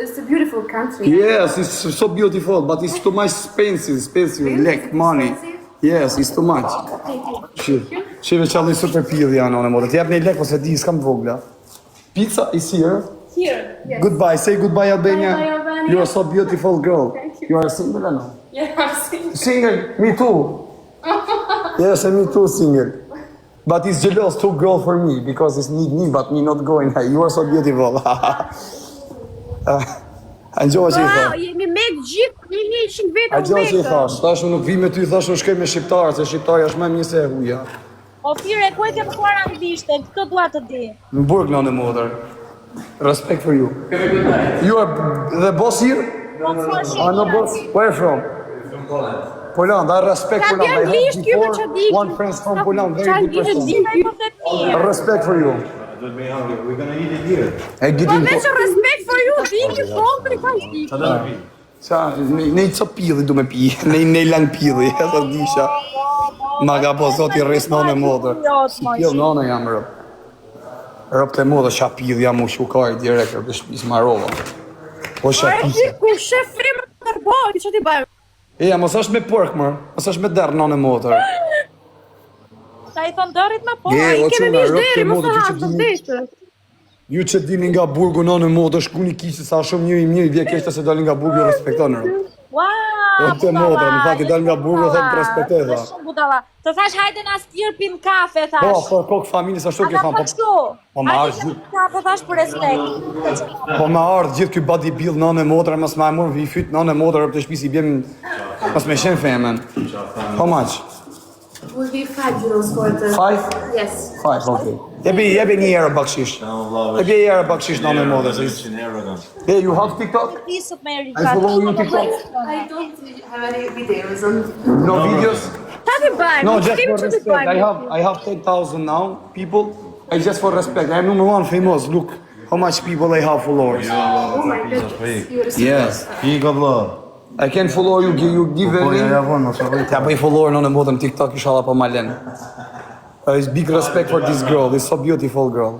it's a beautiful country. Yes, it's so beautiful, but it's too much expensive, like money. Yes, it's too much. Shive çalli super pilli janë në modë. Të jap një lek ose di, s'kam të vogla. Pizza is here. Here, yes. Goodbye. Say goodbye, Albania. Bye, Albania. You are so beautiful girl. Thank you. You are single or no? Yeah, I'm single. Single? Me too. Yes, and me too single. But it's jealous too girl for me because it's need me, but me not going. You are so beautiful. Angjova që i tha. Jemi me gjithë 100 veta Angjova që i thash. Tash unë nuk vi me ty, thash unë shkoj me shqiptarë, se shqiptarja është më mirë se e huja. Ofire, ku e ke mësuar anglisht? Këtë dua të di. Në Burg, në mother. Respect for you. You are the boss here? No boss. Where from? From Poland. Poland. I respect Ka Poland. di I had anglisht, kjo me që di. one friend from Poland, very good person. Respect for you. Don't be hungry. We're gonna eat it here. I get Po in. me që respekt for you, di një fond për i ka shti. Sa, ne ca pilli du me pi. Ne lang pilli, edhe disha. Ma ka po zoti rres nëne modër. Pill nëne jam rëp. Rëp të modë qa pill jam u shukari direkt rëp të shpis marova. Po qa pisë. Ku shef frimë të nërboj, që ti bëjmë? Eja, mos është me pork mërë, mos është me derë nëne modër. Ta i thonë dërit me po. Je, I o keme quna, mish rëp të deri, mos modë, të ju që hapë të dini, deshtë. ju që dini nga burgu nëne modë, shku një kishë sa shumë njëri vje keshtë se dalin nga burgu ju respekton rëp. Wow, Të modër, në fakt i dal nga burgu thëmë të respektoj dha. Shumë budala. Të thash hajde na stjërpim kafe, Po, thash. po, kokë familjes ashtu A ke ka thamë. po kështu? Po, ma Hajde është të kafe, thash për respekt. Po ma ardhë gjithë ky bodybuild nëne modra, mas ma e mërë vi fyt nëne modra, të shpisi bjem, mas me shen femen. How much? It will be €5 for the... 5? Yes. 5, okay. Jebi një herë bakshish. Jebi një herë bakshish nëne modra. Hey, you have TikTok? Pisët me I Erika. follow you TikTok. I don't have any videos on... No videos? Ta ti bëjmë, No, no, just kemi for që ti respect. bëjmë. I have 10,000 now, people. I just for respect. I am number one famous. Look how much people I have followers. Oh my goodness. You're so... Yes. Figo vlo. I can follow you, you give a link. Ja bëj follower në modën TikTok, inshallah po ma len. It's big respect for this girl. It's so beautiful girl.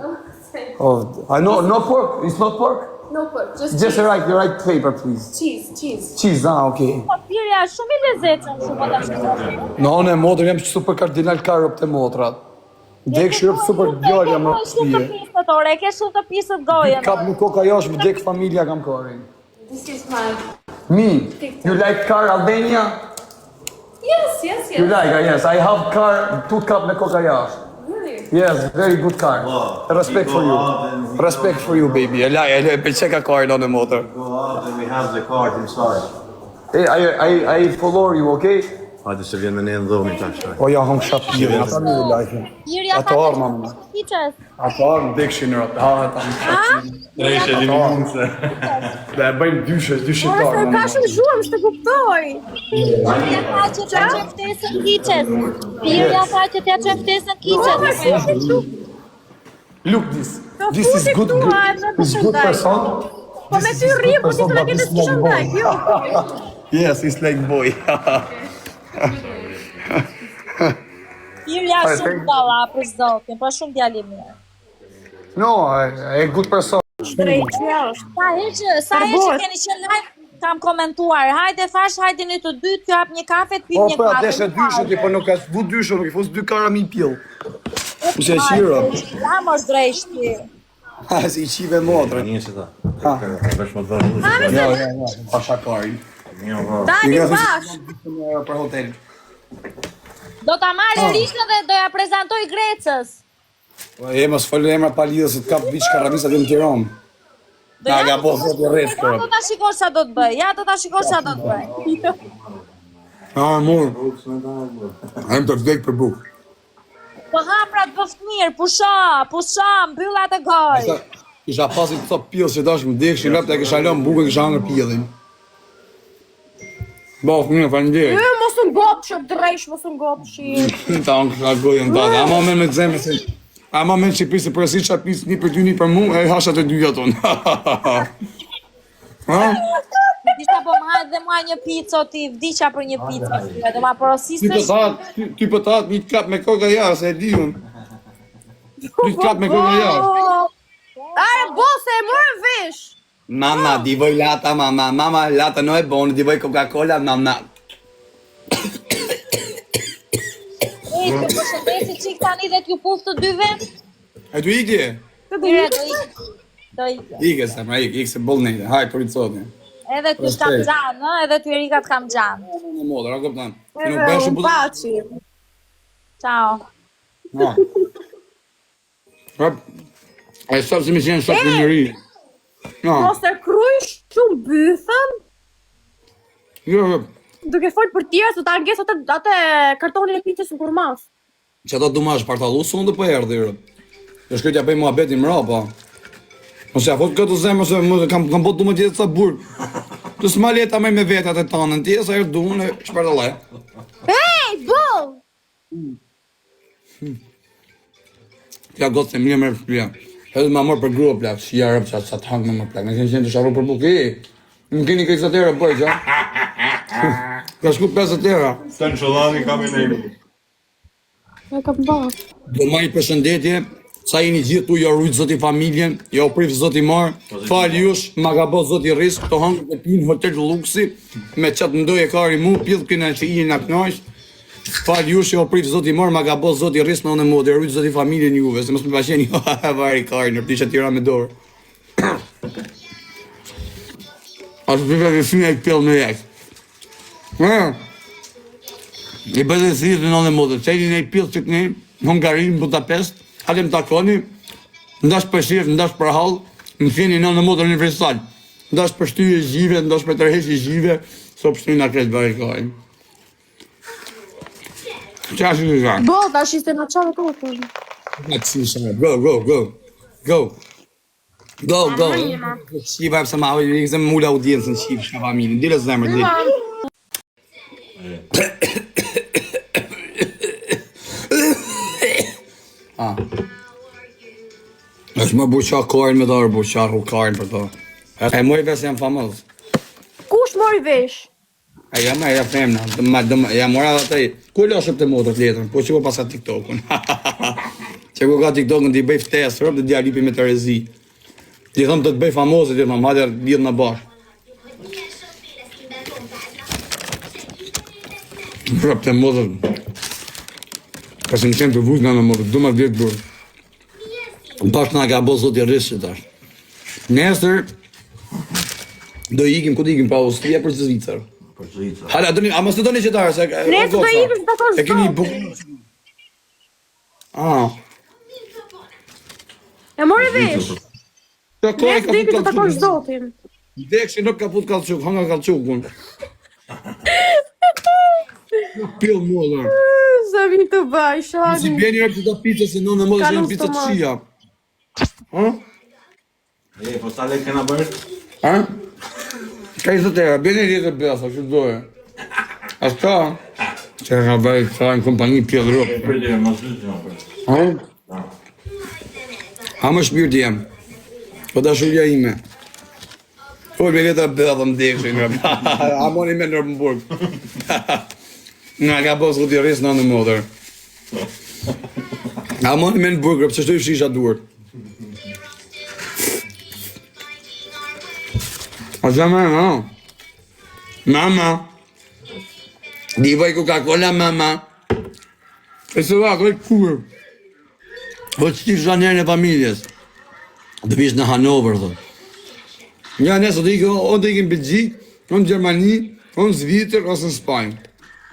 Oh, I know, no pork. It's not pork. No pork, just Just cheese. the right paper, please. Cheese. Cheese, okay. Po pirja shumë i lezetshëm shumë ata shkëndijë. No, në modën jam super kardinal karop të motrat. Dek shërp super djalja më Shumë të shpije. pisët, ore, ke shumë të pisët gojën. Kap në koka jash, më dek familja kam karin. This is my... Me, you like car Albania? Yes. You like, yes. I have car, 2 cup në koka jash. Really? Yes, very good car. Respect for you. Respect for you, baby. I pëlqej ka karin në motor. Go out and we have the card inside. Hey, I follow you, okay? Hajde se vjen me ne në dhomi tash. Po ja hong shapirën, ata më like. Pirja Ato arma më. Kiçes. Ato armë dekshin rap. Ha, ata. Treshe limonse. Dhe bëjmë dyshe Ore, tarë. ka shumë zhurmë, s'të kuptoj. Pirja tha që t'ja që ftesën kiçes. Pirja tha që t'ja që ftesën kiçes. Look this. This is good. It's good person. Po me ty rri, po ti të na kete s'kisha ndaj, jo. Yes, it's like boy. Pirja shumë dalla për zotin, po shumë djali mirë. No, a good person. Drejtja është. Sa herë që keni qenë live, kam komentuar. Hajde thash, hajde në të dytë, kjo hap një kafe, të pim Po, një po, kafe. deshe dyshe, ti po nuk ka vu dyshe, nuk i fus 2 kara mi pill. Mos e qiro. Ja mos drejshti. Ha, si i qive motrën. Një që ta. Vesh më të vërë. Jo, pasha karin. Dani bash. Për hotel. Do ta marrë listën dhe do ja prezantoj Grecës. E mos folë emra pa lidhje se të kap viç karamisat në Tiranë. Do Na ja ga po zot i rreth Ja kërë. do ta shikosh sa do të bëj. Ja do ta shikosh sa do të bëj. Ah, mor. Hem të vdek për bukë. Po hapra të bëft mirë, pusha, mbyll atë goj. Isha pasi të thot pillë që dash më dekshin, rap të kisha lënë bukën, kisha hangër pillin. Bof, mirë, faleminderit. Mos u ngopsh, drejsh, mos u ngopsh. Ta unë kisha gojën tate. Ama me me të zemë se... Ama me që pisë për si qa pisë një për dy një për mu, e hasha të dyja tonë. Ha? Dishta po më hajtë dhe mua një pizzo ti, vdiqa për një pizzo. Do ma porosisësh. Ty po thatë një kap me koka jasë, e di unë. Një kap me koka jasë. Are, bose, e morën vesh. Mamma, di vuoi lata, mamma? Mamma, lata non è buono, di vuoi Coca-Cola, mamma? Të përshëndesi qik tani dhe t'ju puf të dyve. E tu ikje? Mire, do ikë. Ike, Samra, ikë se boll nejde. Hajt, për i të sotin. Edhe t'ju shkam gjanë, edhe t'ju Erika t'kam gjanë. Në modër, a këptan. Ti nuk Edhe bëhesh unë paci. Ciao. Ha. E sot si mi qenë sot në njëri. Mos e krysh shumë bythën, Jo, duke folë për tjerë, se ta nges atë kartonin e pizzës në kurmas. që ato du ma është partalu, sonë dhe për erdi, rë. E shkëtja bëj mua beti mra, pa. Ose a fot këtë zemë, se më kam botë du më tjetë sa burë. Të s'ma leta me vetat e tanën tje, sa erë du në shpartalaj. Hey, bull! Ja gotë se mirë mërë shpja. Edhe ma morë për grua plak, si jarëp që sa të hangë me më plak. Në kënë qenë të sharu për buke, në keni këjtë tëra bërë, që? Ka shku 50 tëra. Të në qëllani kam i nejmi. E kam bërë. Do ma i përshëndetje, sa jeni gjithë tu, jo rrujtë zoti familjen, jo prif zoti marë, falë jush, ma ka bo zoti risk, të hangë të pinë hotel luksi, me qatë ndoj e kari mu, pjithë këna që i në knajsh, falë jush, jo prif zoti marë, ma ka bo zoti risk në në modë, rrujtë zoti familjen juve, se mos me pasheni, vari kari, në ptisha tira me dorë. Ashtë pive dhe fime e këpjell me jek. I bëdhe thirë në në modë, qeni në i pjell që këni, Hungari, në Budapest, halem takoni, ndash për shirë, ndash për halë, më thini në modër universal. Ndash për shtyje zhive, ndash për tërheshi zhive, so për shtyje në kretë bërë kajnë. Qa është të zanë? Bo, ta shiste në qave të të. Në të si shërë, go. Shiva e pëse ma hojë, se më mulla audiencën Shiva, shka familjen, dire zemër, dire. është më buqa karin me darë, buqa karin për to. E moj ves jam famos. Kush mori vesh? E jam e femna, jam mora dhe taj, ku lo shëp të motër letën, po që po pasa TikTok-un. Që ku ka TikTok-un t'i bëj ftesë, rëp dhe t'ja lipi me të rezi. T'i thëmë të t'bëj famose, t'i thëmë, madja lidhë në bashkë. Rëp të motër, kasi në qenë të vujtë në motër, du ma vjetë burë. Bashkë nga ka bo zoti rrisë që tash. Nesër, do ikim, ku do ikim, pa Austria për Zvicër. Për Zvicër. Hala, a mos të doni qëtarë, se... Nesër do ikim të takosh E keni zotin. bukë... Ah. E mori vesh. Nesër do ikim të takosh zotin. Dekshi nuk ka put kalçuk, hanga kalçukun. Pil mua dhe. Se mi të bëj, Si shani. bjeni rëpë të ta pizza, se në modë që në pizza të shia. Ha? E, po sa lek kena bërë? Ha? Ka i zotera, bjeni rjetë e besa, që dojë. Ashtë ka? Që nga bëjë të në kompani pjellë rëpë. Për dhe më zhytë në për. Ha? Ha më shpirti jem. Po dashuria ime. Po me letra bëdha më dekshin rëpë. A moni me në Rëmburg. Nga ka posë këtë i rrisë në modër. A moni me në burg rëpë, që shtoj fshisha duart. A që me, no? Mama. Di vaj Coca-Cola, mama. E se va, këtë kurë. Po që ti shanerën e familjes. Dhe vish në Hanover, dhe. Ja, nesë, o të ikim Belgjik, o në Gjermani, o në Zvitër, ose në Spanjë.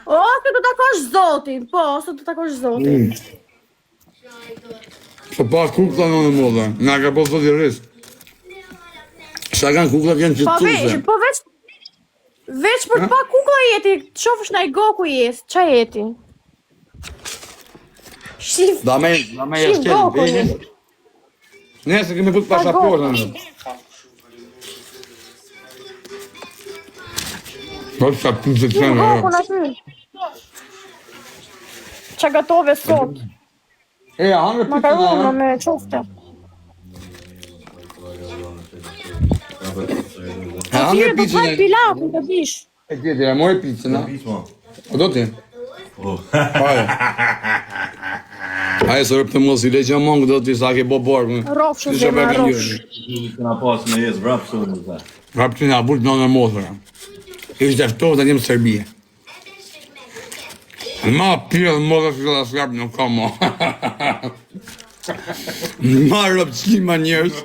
Ose të takosh zotin, po, ose të takosh zotin. Po pas kukla në modë, nga ka po sot i rrisë. Sa kanë kuklat janë që Po të veç, tuse. po veç për të pa kukla jeti, të shofësh në i Goku jes, qa jeti? Shif, Da me shif Goku jes. Nesë kemi put pasaportën. Po që ka punë të Shif qenë, Goku në ty. Qa gatove sot, E, a hangë pizza makarona në, me qofte. a hangë Tire do të pizza vaj në, pilav, të dish. e tjetër, e mori pizza në, Pismo. o do ti? Po. Hajde. Aje së rëpë të mos i leqë mongë do t'i sa ke bo borë. Rofsh, zema, rofsh. Kena pas me jesë vrap së më të. Rëpë që nga burë në motëra. Ishtë eftohë të njëmë Serbia. Ma pjellë modë që da s'kapë nuk ka mo. Ma rëpëqima njërës.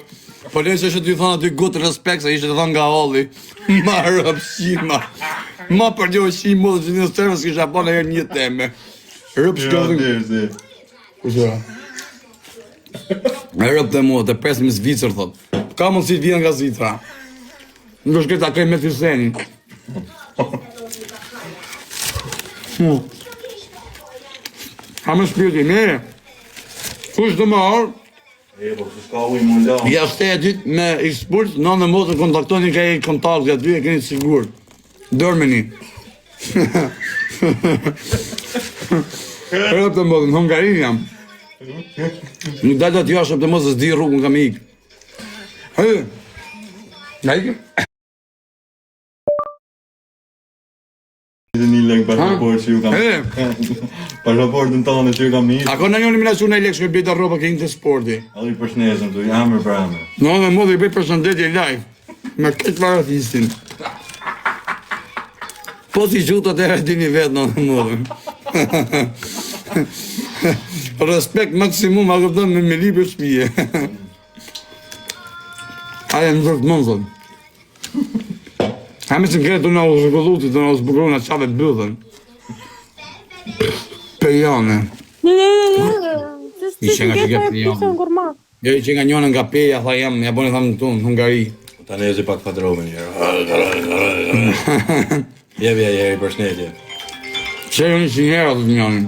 Po leqë që t'i thonë aty gutë respekt se ishte të thonë nga holli. Ma rëpëqima. Ma për një qim modë që një sërës kisha po në herë një teme. Rëpëqima. Kusura. E rëpë të mua, të presim Zvicër, thot. Ka mundësi të vjen nga Zvicra. Në shkret ta krej me Fiseni. Ha me shpirti, ne. Kush të më orë? E, po që s'ka ujë më nda. Ja shtetit me Xpurs, në motën kontaktoni ka e kontakt nga dy e keni sigur. Dërmeni. Rëpë të mbodin, Hungarin jam. Nuk dalë të jashtë të mos e s'di rrugën kam ikë. Nga ikë? Një lek pasaport që ju kam... Pasaportën tonë që ju kam një... Ako në një eliminacion e lekë shkoj bita roba ke një të sporti. Ali përshnesëm të jamër për amër. Në dhe modë i bëj përshëndetje live. Me këtë paratistin. Po si gjutë atë e dini vetë në dhe modë. Respekt maksimum, a këpëtën me li për shpije. Aja në zërtë mënë, thonë. Hame që në kretë të nga u zhëgullutit, të nga u zhëbukru nga qave bëdhen. Pejane. Ishe nga që ke pejane. Jo i që nga njone nga peja, tha jam, ja boni thamë në tonë, Hungari. Ta nezi pak patrove njërë. Jebja jeri për shnetje. Që jo një qinjero të të njonin.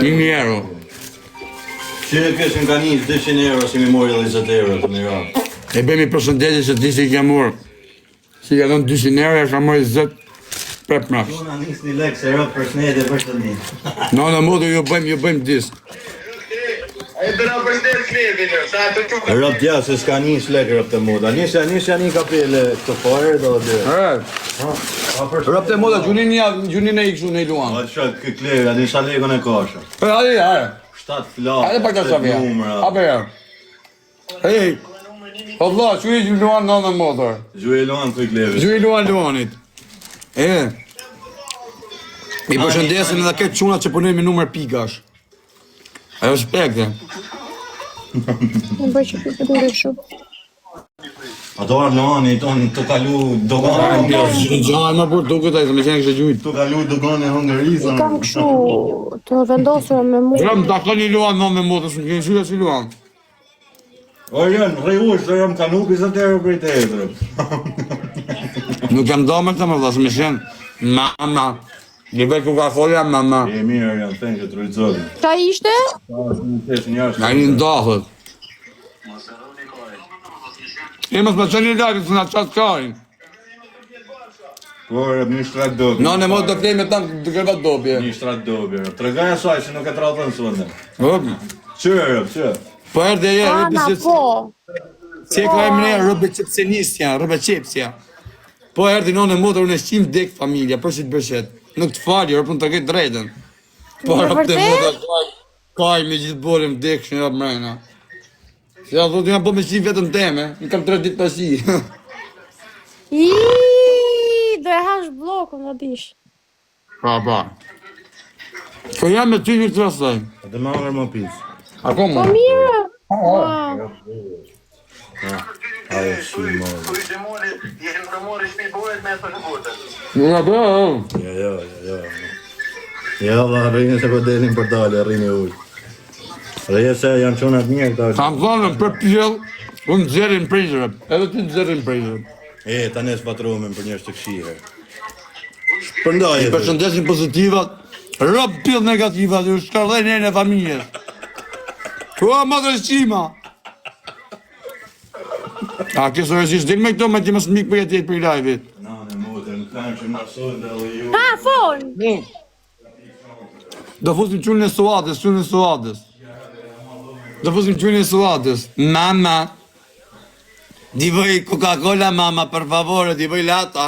Një njero. Që në këshën ka njës 200 euro si mi mori 20 euro të një rafë. E bëjmë i përshëndetje që ti si i kemur. Si ka dhënë 200 euro, e ka mori 10 prep mrafsh. Una njës një lek se rëpë për shnetje për të një. Në modu ju bëjmë disk. Rëpë tja se s'ka njës lek rëpë të moda. Njësja një kapele këtë fare dhe dhe. Rëpë të moda, gjunin e i këshu në i luan. A të shak këtë klerë, a një sa lekon e kasha. Hajde. 7 flasë, Hajde pak të shavja. numra. Ape ja. Hej. O vla, që i luan në motor? Gju e luan të i kleve. Gju i luanit. I përshëndesim edhe këtë quna që punojnë me numër pikash. E respekte. Në bëj që për të ndryshu. Ato arë luani, të kalu dogonë. Gjajnë më për duke taj, se me qenë kështë gjujtë. Të kalu dogonë e Hungarisë. Kam këshu të vendosur me mu. Rëm, ta ka një luan në me motës, në kënë qyja që luan. O janë, rejusht, se jam kanu 20 euro për i të edrë. Nuk jam do me këta më vlasë, me qenë mama. Gjeve Coca-Cola, mama. E mirë, janë të që të rujtëzori. Qa ishte? Nga një ndahët. E mësë me qenë një lajtë, së nga qatë kajnë. Por, një shtrat dobi. Në modë të klejme tamë të kërbat dobje. Një shtrat dobi, të regaja saj që nuk e të ratën së vëndë. Hëpë. Që? Po erë dhe e Ana, po. Si e ka e mre rëbe qepsenistja, rëbe qepsja. Po erë dhe në modë unë e shqim dek familja, për që të bëshet. Nuk të falje, rëpën të këtë drejten. Po rëpë të modë kaj me gjithë borim dek shë një rëpë mrejna. Se ja thotë nga po me shqim vetën teme, në kam 3 ditë pasi. Do e hash blokën dhe dish. Pa. Po jam me ty një të rasaj. A të mangër më pisë. Ako Po më? mire. Ajo shi më. Nga po. Jo. Ja, valla, rrinë se po delin për dalë, rrinë ullë. Dhe jese janë qonat mirë këta. Kam thonën për pjellë, unë zërin prizërë, edhe ti zërin prizërë. E, ta nes patromen për njështë të këshire. Përndaj e Përshëndesin pozitivat, rëpë pjellë negativat, ju shkardhej njën e familjes. Ua, madrëshqima! A, kësë rëzisht, din me këto me ti mësë mikë për jetit për i live-it. Na, në motër, në kanë që më sot dhe dhe ju. Ha, fon! Do fusim qunën e suadës, Do fusim qunën e suadës. Mama, di vëj Coca-Cola, mama, per favore, di vëj lata.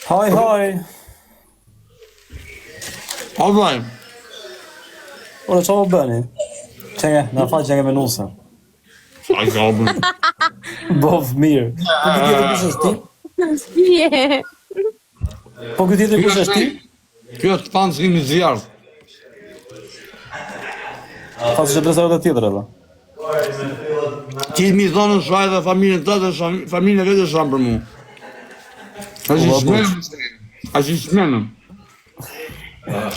Hoj. O vaj. Ora çfarë më bëni? Çe, na fal që kemi nusa. Ai ka bën. Bov mirë. Po ky tjetër kush është ti? Je. Po ky tjetër kush është ti? Kjo është fan si një zjarr. Pas që prezervat e tjetër edhe. Ti mi thonë shaj dhe familjen tënde, familja vetë është për mua. A që shmenëm.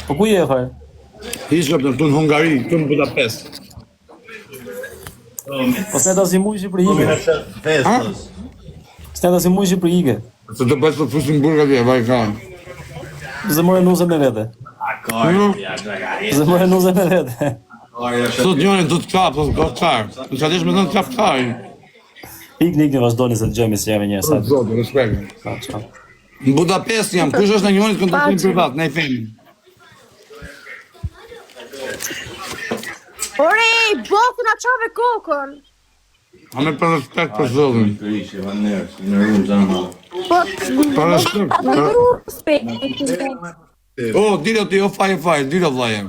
Po ku je fare? Ishëm të në Hungari, këtu në Budapest. Po s'ne ta si mujshi për hige. Festas. S'ne ta si mujshi për hige. Se të bëjtë të fusin burga vje, vaj kanë. Se more nuzën me vete. Se more nuzën me vete. Sot njërin të të kapë, të qarë. Në që atesh me të në kapë qarë. Piknik një vazhdoni se të gjemi se jemi njërë sa. Zotë, respekt. Në Budapest jam, kush është në njërin kontaktin privat, ne i themi. Ore, boku na qove kokën. A me për respekt për zotin. Krishi, va nërës, në rrumë zama. Po, Për respekt. në respekt. O, dilo ti, o faj, dilo vlajem.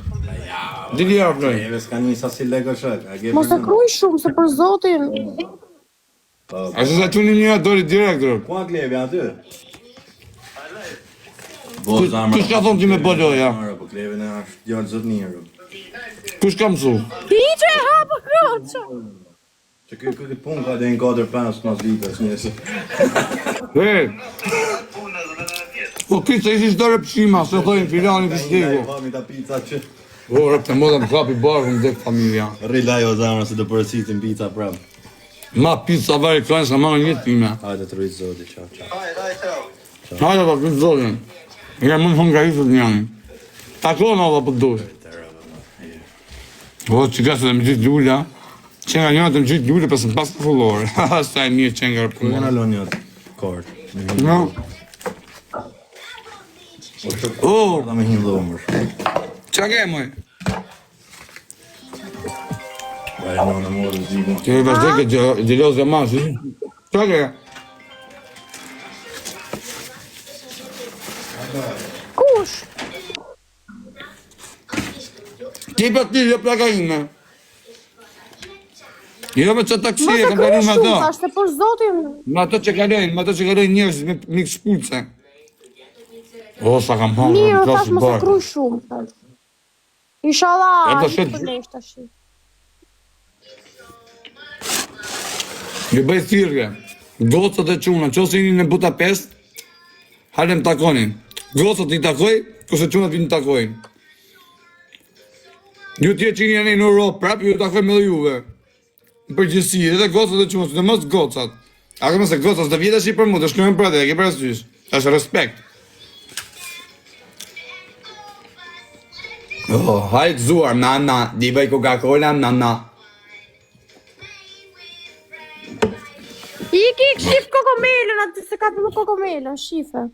Dili jarë floj. Eve s'ka një sasi lego shak. Mos e kruj shumë, se për zotin. A që sa që një doli direktor. Ku a klevi aty? Kush ka thonë ti me boloja? Po klevi në është djarë zot njërë. Kush ka mësu? Ti që e hapë kroqë. Që këtë punë ka dhe në 4-5 mas vitës njësi. Po këtë se ishi shtore pëshima, se thojnë filani fistiko. Fami ta pizza që... O, rëp të modëm kapi barë, më dhek familja. Rilaj o zamra se të përësitin pizza prap. Ma pizza vari klajnë s'ka marrë njëtë time. Hajde të rritë zoti, qao. Hajde ta këtë zotin. Nga mund hungarisët njani. Takon ova për dush. O, që ka se dhe më gjithë gjulja. Që nga njënë të më gjithë gjulja, pësë më pas të fullore. Sa e një që nga rëpë. Ku nga lon një kort? No. O, Da me hinë dhomër. qa ke mëj? Bajë në morë zhjibën. Që e vazhdoj ke gjelozë e masë. Qa ke? Kush? Ti për ti, jo plaka ime. Jo me që taksi Mos e e kam kruj kalu me shumë, ato. thashtë për zotin. Me ato që kalojnë njerëz me mikë shpulce. O, sa kam hangër Mirë, në thash klasë mos e barë. kruj shumë. thash. Inshallah, E të një shet- të lesh tash. Ju bëj thirrje. Gocët e çuna, nëse jeni në Budapest, halem takonin. Gocët i takoj, kurse çunat vinë takojnë. Ju tjerë që jeni në Europë, prap ju takoj me juve. Në përgjithësi, edhe gocët e çunat, sidomos gocat. A kemi se gocat të vjetë për mua, të shkojnë për atë, e ke parasysh. Është respekt. Oh, hajt zuar, nana, di bëj Coca-Cola, nana. Iki, shif kokomelën, aty se ka përmu kokomelën, shife.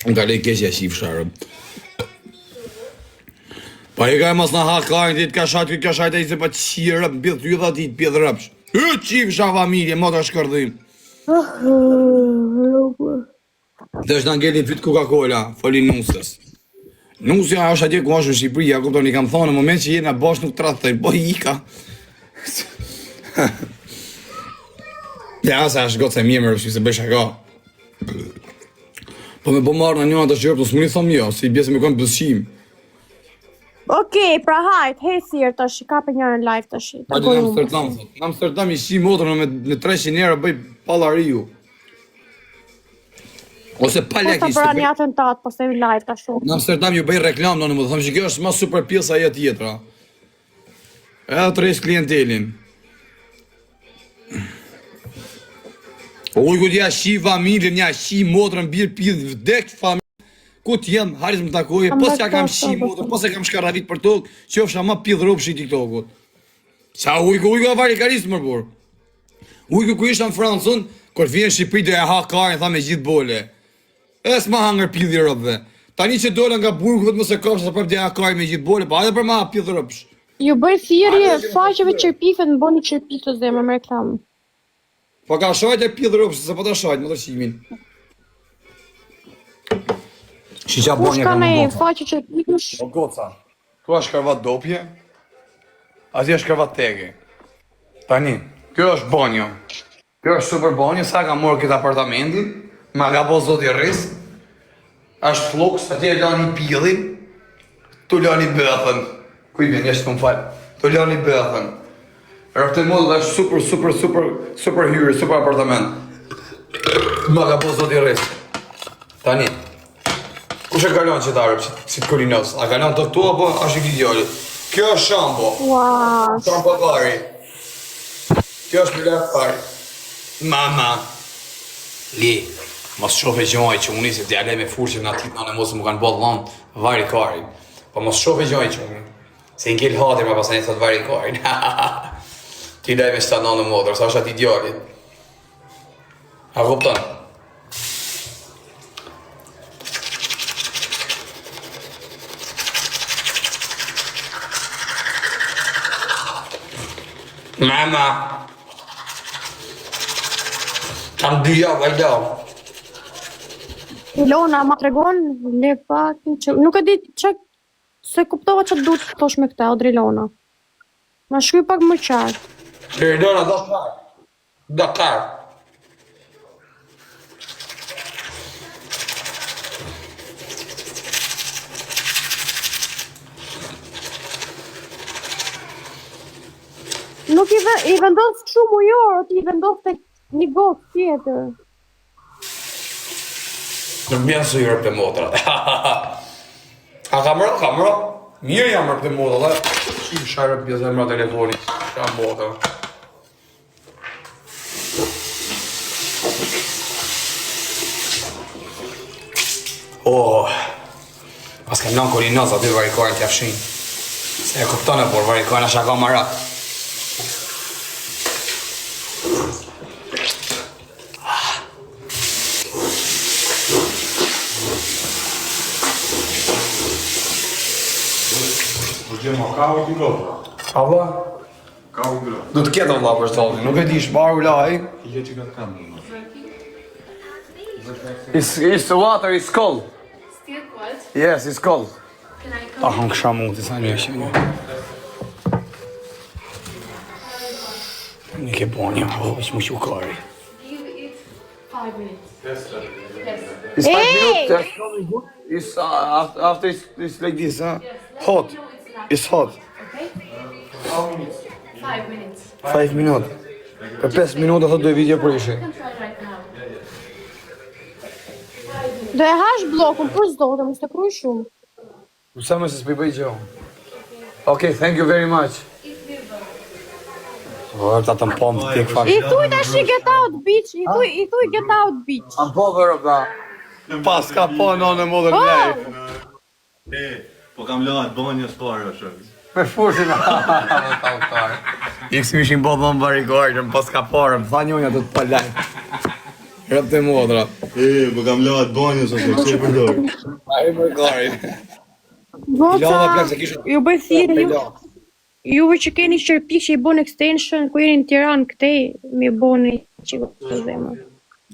Unë ka lej keqja shif sharëm. Pa i ka e mos në hakajnë, ti t'ka shajt, këtë ka shajt e i se pa qirë rëp, bidhë ty dhe ti t'pjedhë rëpsh. Qif shah familje, motra shkërdhim. Dhe është në ngelin fyt Coca-Cola, folin nusës. Nusja është atje ku është në Shqipëri, ja kupton, i kam thonë, në moment që jena bosh nuk të rathëjnë, po i ka. Ja, sa është gotë se mjemër, se bëj shaka. Po me po marrë në një atë shqyrë, po s'më një thomë jo, si i bjesë me konë pëlqim. Okej, pra hajt, hecirë tash, ka për njërën live tash. Hajde në Amsterdam, thot. Në Amsterdam i shi motrën me 300 euro bëj pallariu. Ose Po ta paljakisht. bëra një atentat, po se live tash. Në Amsterdam ju bëj reklam, në më thëmë që kjo është ma super pjesa e tjetra. Edhe të rejsh klientelin. Uj, ku t'ja shi familjen, ja shi motrën, birë pidhë, vdek familjen. Ku t'jem, haris më takoje, po s'ja kam shi motrën, po se kam shkaravit për tokë, që ofsha ma pidhë ropë shi TikTokut. Qa ujku a vari karisë më burë. Ujku ku ishtë në Francën, kër vjen Shqipëri dhe e ha kajnë, tha me gjithë bole. E s'ma hangër pidhë rëpëve. Tani që dole nga burgut mëse kopshë sa prap dhe e ha kajnë me gjithë bole, pa edhe për ma pidhë rëpsh. Ju bëj thirrje faqeve qerpife në bëni qerpi të zemër me reklam. Po ka shajt e pidhë rëpsh, se po ta shajt, më të shimin. Shiqa Kush bonje ka ka me më botë. faqe që t'ikush? O goca, tu është kërvat dopje, azi është kërvat tege. Tani, kjo është banjo. Kjo është super banjo, sa ka morë këtë apartamentin, ma ka po zoti rris, është floks, atje e lani pillin, tu lani bëthën. Kuj vjen, jeshtë të më falë. Tu lani bëthën. Rëftë modë dhe është super hyri, super apartament. Ma ka po zoti rris. Tani, kush e kalon që t'arëp, si t'kurinos? A kalon të këtu, apo është i kidjoli? Kjo është shambo. Ua, Shambo pari. Kjo është bilet pari. Mama. Li, mos shofe gjoj që unë se t'jale me furqe në atit në mos më kanë bodhë lanë vari kari. Po mos shofe gjoj që unë. Se n'kil hatir ma pasani thot vari kari. Ti lej me shta në modrë, sa është ati djallit. A kupton? Mama. Kam dyja, vajdav. Ilona ma tregon le pak që nuk e di që se kuptova që duhet të thosh me këta, Odrilona. Ma shkruaj pak më qartë. Ilona, Dakar. Dakar. Nuk i vendos kështu mujor, ti i vendos tek një gokë tjetër. Nuk bjen së jërë për motrat. A ka mërë? Mirë jam mërë për motrat, dhe. Qim sharë për pjesë e mërë telefonit. Shka motrat. Pas kam nënë kër i nëzë aty varikorin t'ja fshin. Se e kuptone, por varikorin asha ka marak. Allah? Do të ketë Allah për stalli, nuk e di shbaru laj. Is the water is cold. Still cold? Yes, it's cold. Can I come? Ta hënë kësha mund të sa një është një. Një ke bo një, që më qukari. Give it 5 minutes. Yes. It's 5 Hey! minutes, that's coming good. It's after it's like this, huh? Hot. No, it's not. It's hot. Okay? 5 minutes. 5 minuta. Për 5 minuta thot do e video për ishe. You can try right now. Do e hash blokun, për zdote, mos të kruj shumë. Sa më se s'pi bëj gjë. Okay, thank you very much. Ta të mpom të tek fakt. I thuj tash get out bitch, i thuj get out bitch. I'm power of that. Pas ka po në modern life. Po kam lahat banjës parë është. Me fushin. I kësi ishin bodhë më barikojnë, pas ka parë, më tha njonja të të palaj. Rëp të modra. Po kam lahat banjës është, që e përdoj. A i mërgarin. Goca, ju bëj thirrje, juve që keni qërpik që i bon extension, ku jeni në Tiranë këtej, mi boni që të zemë.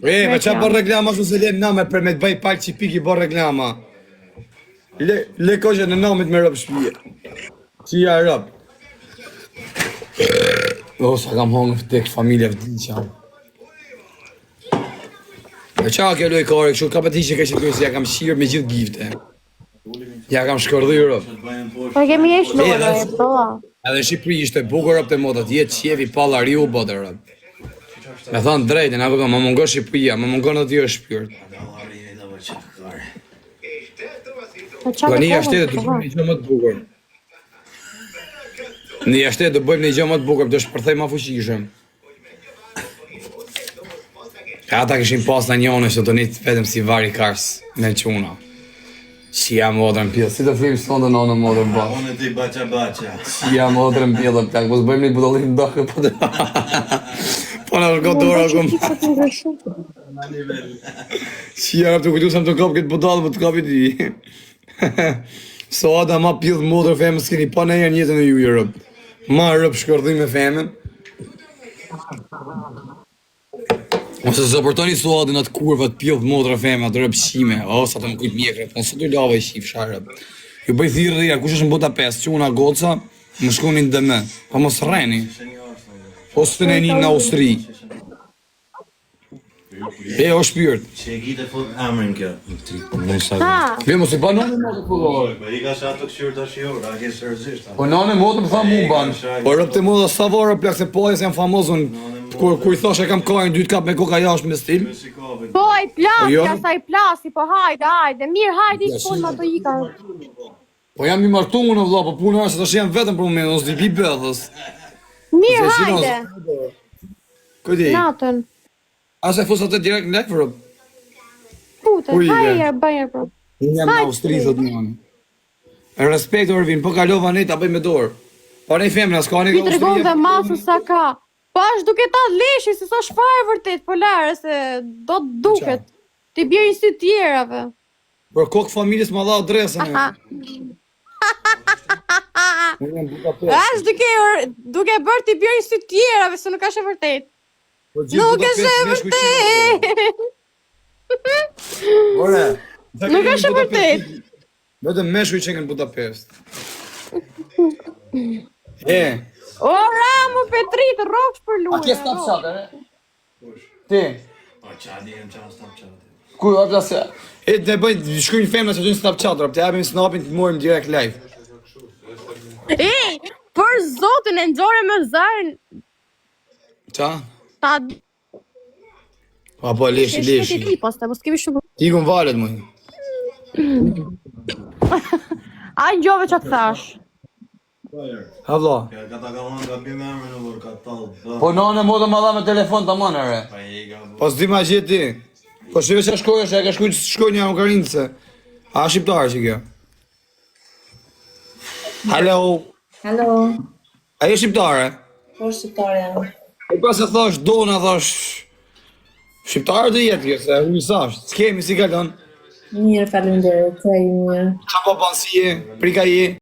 Me qa bërë reklama shumë se le në për me të bëj pak që pik i bërë reklama. Le kojë në namit me rëpë shpije. Që ja rëpë. Sa kam hongë tek familje vëdin që jam. Me qa kjo loj kore, kështu ka pëti që ka që të kërës, ja kam shirë me gjithë gifte. Ja kam shkërdhyrë. Po kemi jesh lojë, po. Edhe në Shqipëri ishte bukur rëpë të modat, jetë qevi pala riu botë rëpë. Me thonë drejten, a këpëton, më mungon Shqipëria, më mungon aty është shpirt. Një shtetë të bëjmë një gjë më të bukur. Një shtetë të bëjmë një gjë më të bukur, të shpërthej ma fuqishëm. Ata këshin pas në njone që të një vetëm si vari kars me quna. Që jam odrën pjellë, si të flimë së tonë të në modrën bas. Unë ti baqa. Që jam odrën pjellë, plak, po s'bëjmë një budollim ndakë, po të... Po në shko dora këmë. Që jam të kujtu sam të kapë këtë budallë, po të kapë i ti. So ata ma pjellë modrë femën s'keni pa në janë jetën e ju i rëpë. Ma rëpë shkërdhim me femën. Ose zëpërtoni suadin atë kurva të pjodh motra femra të rëpshime, o sa të më kujt mjekre, po së të lava i shif sharë. Ju bëj thirë rria, kush është në Budapest, që una goca, më shkonin dhe me, pa mos rreni. Ose të në një në Austri. E, o shpyrt. Që e gjitë e fut emrin kjo. Ve mos e ba nëne motë të pëllore. Po i ka sa të këshyrë të shiur, a ke sërëzisht. Po nëne motë më tha mu ban. Po rëpë të moda sa vara plak se po e se jam famozën. Kur i thash e kam kajnë, dytë kap me koka jashtë me stil. Po ai plasi, asa i plasi, po hajde, mirë hajde i shpon ma të ika. Po jam i martu në vlla, po puna është se tash jam vetëm për moment, ose di pi bedhës. Mirë hajde. Kujdi? Natën. Ase fus atë direkt në lek, vërë? Pute, hajde, bëjë, bro. Unë jam në Austri, thot një anë. E respekt, Orvin, po kalova ne ta bëj me dorë. Po ne femra, s'ka ne Ti ka tregon Austria. dhe masë sa ka. Po është duke ta leshi, se sa shfarë vërtet, po larë, se do të duket. Ti bjerë një sy tjerave. Për kokë familjes më dha adresën e. Unë jam Budapest. Është duke bërë ti bjerë një sy tjerave, se nuk është e vërtet. Nuk është e vërtet. Ore, Nuk është e vërtet. vetëm meshkuj që në Budapest. E, O, Ramu, Petrit, rrofsh për luaj. a ke Snapchat, e? Ti? Po qadi jem qanë Snapchat. Ku, a plase? E, të bëjnë, shkujnë femra që gjënë Snapchat, rëp, të jabim snapin të morim direkt live. Ej, për zotin e nxore me zarën, Qa? ta Pa, po, leshi, leshi. ti posta, mos kemi shumë. Ti kun valet, mëj. A njove që të thash. Ha, vla. Ka ta ka nga bime emrin në vërë, ka talë. Po, nane mo të më dha me telefon të manë, re. Pa i ka Po, s'di ma gjithë ti. Po, shive që shkoj është, e ka shkoj një Ukrainë, a shqiptarë që kjo. Hello. Hello, A je shqiptare? po shqiptare jam. E pas e thash, dona, thash... Shqiptarë të jetë kjo, se unë sash, s'kemi si kalon. Mirë, faleminderit, sa i mirë. Qa po bansie, prika je?